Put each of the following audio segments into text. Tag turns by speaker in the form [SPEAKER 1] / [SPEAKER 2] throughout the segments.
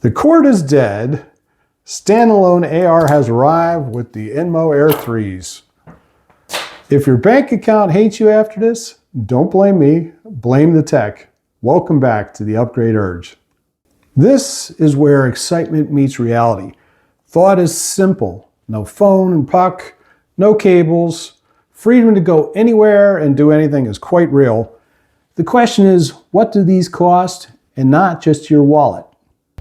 [SPEAKER 1] The cord is dead. Standalone AR has arrived with the INMO Air 3s. If your bank account hates you after this, don't blame me, blame the tech. Welcome back to the Upgrade Urge. This is where excitement meets reality. Thought is simple. No phone and puck, no cables. Freedom to go anywhere and do anything is quite real. The question is, what do these cost, and not just your wallet?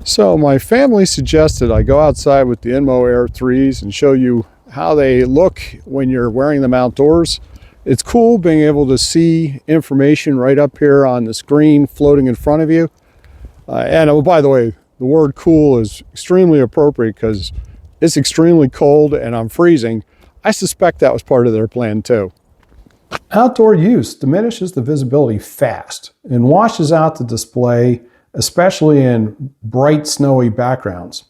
[SPEAKER 1] So my family suggested I go outside with the INMO Air 3s and show you how they look when you're wearing them outdoors. It's cool being able to see information right up here on the screen floating in front of you. And oh, by the way, the word cool is extremely appropriate because it's extremely cold and I'm freezing. I suspect that was part of their plan too. Outdoor use diminishes the visibility fast and washes out the display, especially in bright snowy backgrounds.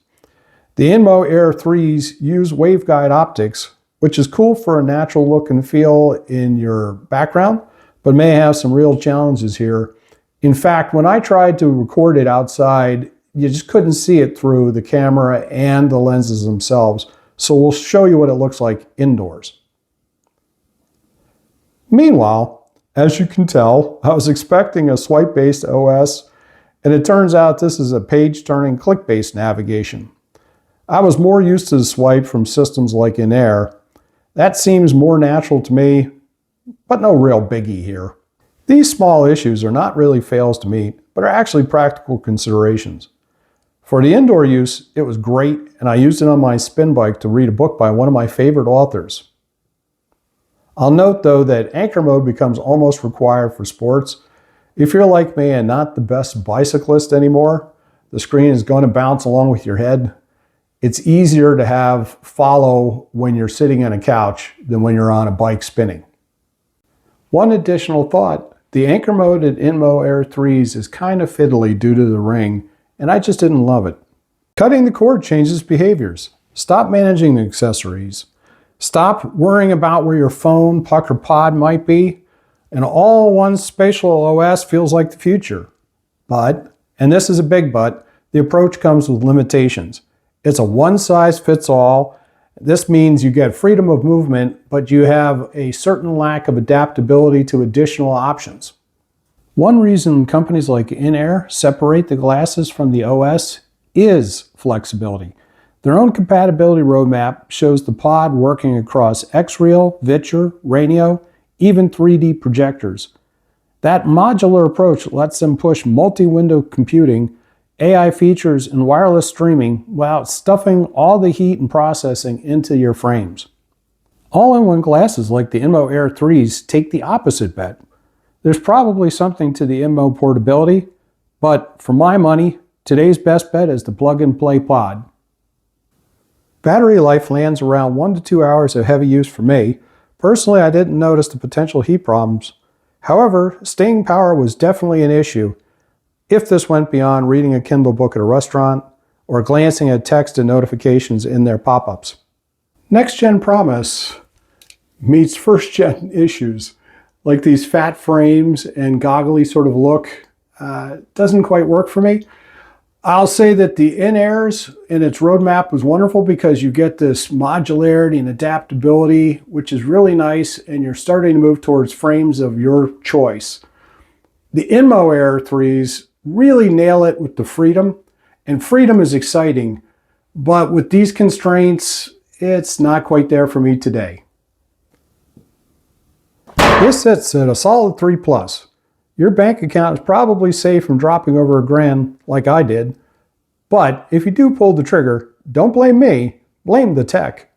[SPEAKER 1] The INMO Air 3s use waveguide optics, which is cool for a natural look and feel in your background, but may have some real challenges here. In fact, when I tried to record it outside, you just couldn't see it through the camera and the lenses themselves. So we'll show you what it looks like indoors. Meanwhile, as you can tell, I was expecting a swipe-based OS, and it turns out this is a page-turning click-based navigation. I was more used to the swipe from systems like in Air. That seems more natural to me, but no real biggie here. These small issues are not really fails to meet, but are actually practical considerations. For the indoor use, it was great, and I used it on my spin bike to read a book by one of my favorite authors. I'll note though that anchor mode becomes almost required for sports. If you're like me and not the best bicyclist anymore, the screen is going to bounce along with your head. It's easier to have follow when you're sitting on a couch than when you're on a bike spinning. One additional thought, the anchor mode at INMO Air 3s is kind of fiddly due to the ring, and I just didn't love it. Cutting the cord changes behaviors. Stop managing the accessories. Stop worrying about where your phone, puck, or pod might be. An all-in-one spatial OS feels like the future. But, and this is a big but, the approach comes with limitations. It's a one-size-fits-all. This means you get freedom of movement, but you have a certain lack of adaptability to additional options. One reason companies like INMO separate the glasses from the OS is flexibility. Their own compatibility roadmap shows the pod working across X-Reel, Vitcher, Ranio, even 3D projectors. That modular approach lets them push multi-window computing, AI features, and wireless streaming without stuffing all the heat and processing into your frames. All-in-one glasses like the INMO Air 3s take the opposite bet. There's probably something to the INMO portability, but for my money, today's best bet is the plug-and-play pod. Battery life lands around 1 to 2 hours of heavy use for me. Personally, I didn't notice the potential heat problems. However, staying power was definitely an issue if this went beyond reading a Kindle book at a restaurant or glancing at text and notifications in their pop-ups. Next-gen promise meets first-gen issues, like these fat frames and goggly sort of look. Doesn't quite work for me. I'll say that the in-airs in its roadmap was wonderful because you get this modularity and adaptability, which is really nice, and you're starting to move towards frames of your choice. The INMO Air 3s really nail it with the freedom, and freedom is exciting, but with these constraints, it's not quite there for me today. This sits at a solid 3+. Your bank account is probably safe from dropping over $1,000 like I did. But if you do pull the trigger, don't blame me, blame the tech.